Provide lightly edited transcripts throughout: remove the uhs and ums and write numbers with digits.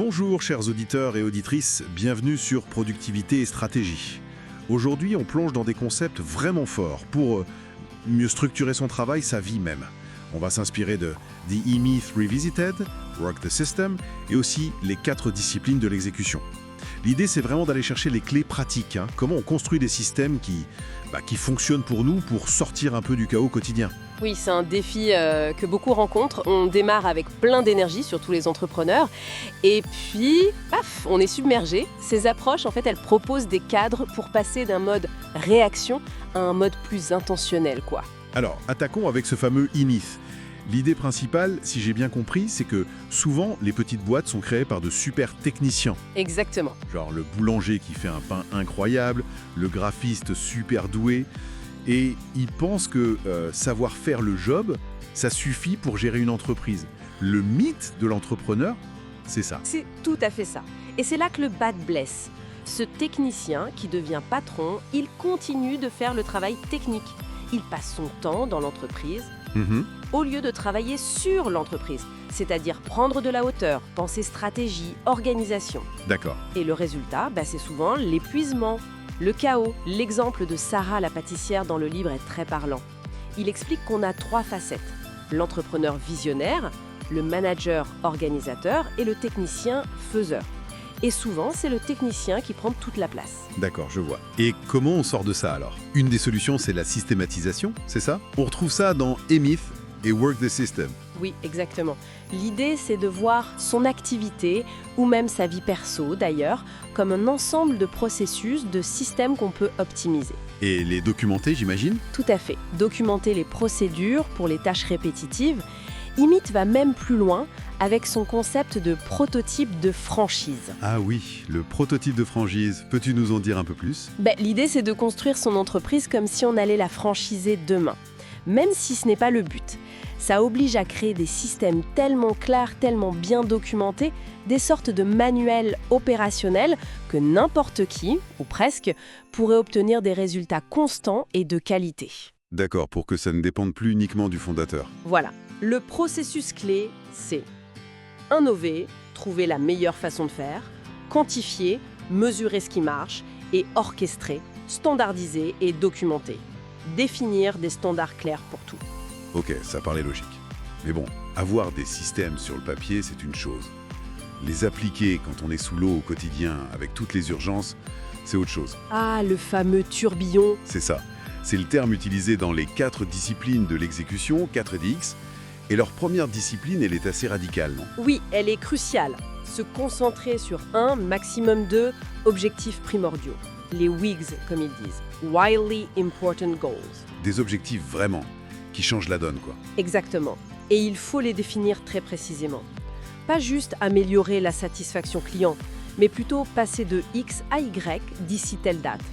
Bonjour chers auditeurs et auditrices, bienvenue sur Productivité et Stratégie. Aujourd'hui, on plonge dans des concepts vraiment forts pour mieux structurer son travail, sa vie même. On va s'inspirer de The E-Myth Revisited, Work the System et aussi les 4 disciplines de l'exécution. L'idée, c'est vraiment d'aller chercher les clés pratiques, comment on construit des systèmes qui fonctionnent pour nous, pour sortir un peu du chaos quotidien. Oui, c'est un défi que beaucoup rencontrent. On démarre avec plein d'énergie, surtout les entrepreneurs. Et puis, paf, on est submergé. Ces approches, en fait, elles proposent des cadres pour passer d'un mode réaction à un mode plus intentionnel, quoi. Alors, attaquons avec ce fameux E-Myth. L'idée principale, si j'ai bien compris, c'est que souvent, les petites boîtes sont créées par de super techniciens. Exactement. Genre le boulanger qui fait un pain incroyable, le graphiste super doué. Et ils pensent que savoir faire le job, ça suffit pour gérer une entreprise. Le mythe de l'entrepreneur, c'est ça. C'est tout à fait ça. Et c'est là que le bad blesse. Ce technicien qui devient patron, il continue de faire le travail technique. Il passe son temps dans l'entreprise au lieu de travailler sur l'entreprise, c'est-à-dire prendre de la hauteur, penser stratégie, organisation. D'accord. Et le résultat, c'est souvent l'épuisement, le chaos. L'exemple de Sarah la pâtissière dans le livre est très parlant. Il explique qu'on a 3 facettes. L'entrepreneur visionnaire, le manager organisateur et le technicien faiseur. Et souvent, c'est le technicien qui prend toute la place. D'accord, je vois. Et comment on sort de ça alors? Une des solutions, c'est la systématisation, c'est ça? On retrouve ça dans E-Myth et Work the System. Oui, exactement. L'idée, c'est de voir son activité, ou même sa vie perso d'ailleurs, comme un ensemble de processus, de systèmes qu'on peut optimiser. Et les documenter, j'imagine? Tout à fait. Documenter les procédures pour les tâches répétitives. E-Myth va même plus loin avec son concept de prototype de franchise. Ah oui, le prototype de franchise. Peux-tu nous en dire un peu plus? L'idée, c'est de construire son entreprise comme si on allait la franchiser demain, même si ce n'est pas le but. Ça oblige à créer des systèmes tellement clairs, tellement bien documentés, des sortes de manuels opérationnels que n'importe qui, ou presque, pourrait obtenir des résultats constants et de qualité. D'accord, pour que ça ne dépende plus uniquement du fondateur. Voilà. Le processus clé, c'est innover, trouver la meilleure façon de faire, quantifier, mesurer ce qui marche et orchestrer, standardiser et documenter. Définir des standards clairs pour tout. Ok, ça paraît logique. Mais bon, avoir des systèmes sur le papier, c'est une chose. Les appliquer quand on est sous l'eau au quotidien, avec toutes les urgences, c'est autre chose. Ah, le fameux tourbillon. C'est ça. C'est le terme utilisé dans les 4 disciplines de l'exécution, 4DX. Et leur première discipline, elle est assez radicale, non? Oui, elle est cruciale. Se concentrer sur un, maximum 2 objectifs primordiaux. Les WIGs, comme ils disent. Wildly Important Goals. Des objectifs vraiment, qui changent la donne, quoi. Exactement. Et il faut les définir très précisément. Pas juste améliorer la satisfaction client, mais plutôt passer de X à Y d'ici telle date.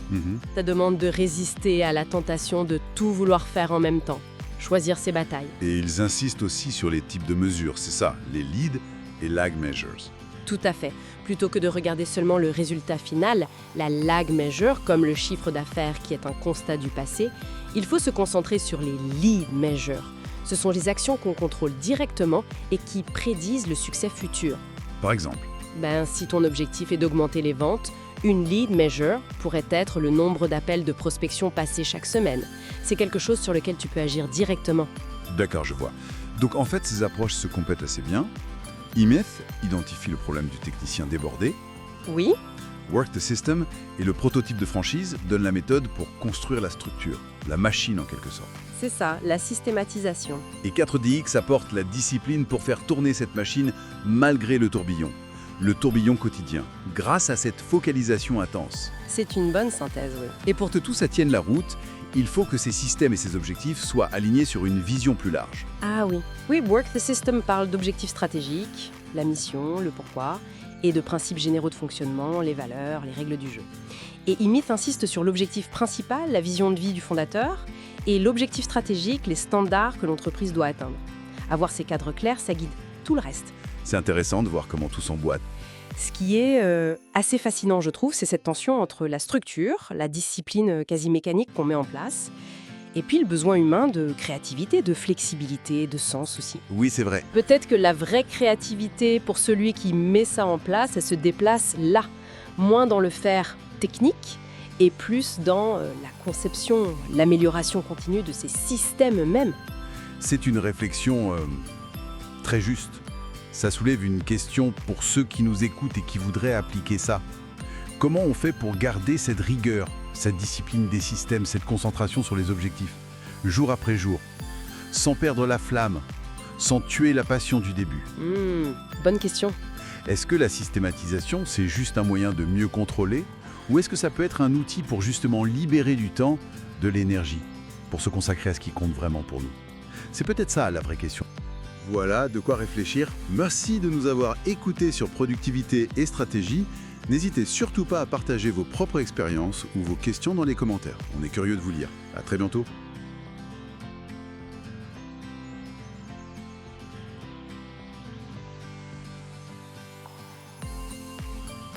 Ça demande de résister à la tentation de tout vouloir faire en même temps. Choisir ses batailles. Et ils insistent aussi sur les types de mesures, c'est ça, les lead et lag measures. Tout à fait. Plutôt que de regarder seulement le résultat final, la lag measure, comme le chiffre d'affaires qui est un constat du passé, il faut se concentrer sur les lead measures. Ce sont les actions qu'on contrôle directement et qui prédisent le succès futur. Par exemple? Si ton objectif est d'augmenter les ventes, une lead measure pourrait être le nombre d'appels de prospection passés chaque semaine. C'est quelque chose sur lequel tu peux agir directement. D'accord, je vois. Donc en fait, ces approches se complètent assez bien. E-Myth identifie le problème du technicien débordé. Oui. Work the System et le prototype de franchise donnent la méthode pour construire la structure, la machine en quelque sorte. C'est ça, la systématisation. Et 4DX apporte la discipline pour faire tourner cette machine malgré le tourbillon quotidien, grâce à cette focalisation intense. C'est une bonne synthèse, oui. Et pour que tout ça tienne la route, il faut que ces systèmes et ces objectifs soient alignés sur une vision plus large. Ah oui. Oui, Work the System parle d'objectifs stratégiques, la mission, le pourquoi, et de principes généraux de fonctionnement, les valeurs, les règles du jeu. Et E-Myth insiste sur l'objectif principal, la vision de vie du fondateur, et l'objectif stratégique, les standards que l'entreprise doit atteindre. Avoir ces cadres clairs, ça guide tout le reste. C'est intéressant de voir comment tout s'emboîte. Ce qui est assez fascinant, je trouve, c'est cette tension entre la structure, la discipline quasi mécanique qu'on met en place, Et puis le besoin humain de créativité, de flexibilité, de sens aussi. Oui, c'est vrai. Peut-être que la vraie créativité pour celui qui met ça en place, elle se déplace là, moins dans le faire technique et plus dans la conception, l'amélioration continue de ces systèmes eux-mêmes. C'est une réflexion très juste. Ça soulève une question pour ceux qui nous écoutent et qui voudraient appliquer ça. Comment on fait pour garder cette rigueur, cette discipline des systèmes, cette concentration sur les objectifs, jour après jour, sans perdre la flamme, sans tuer la passion du début? Bonne question. Est-ce que la systématisation, c'est juste un moyen de mieux contrôler, ou est-ce que ça peut être un outil pour justement libérer du temps, de l'énergie, pour se consacrer à ce qui compte vraiment pour nous? C'est peut-être ça la vraie question. Voilà, de quoi réfléchir. Merci de nous avoir écoutés sur Productivité et Stratégie. N'hésitez surtout pas à partager vos propres expériences ou vos questions dans les commentaires. On est curieux de vous lire. À très bientôt.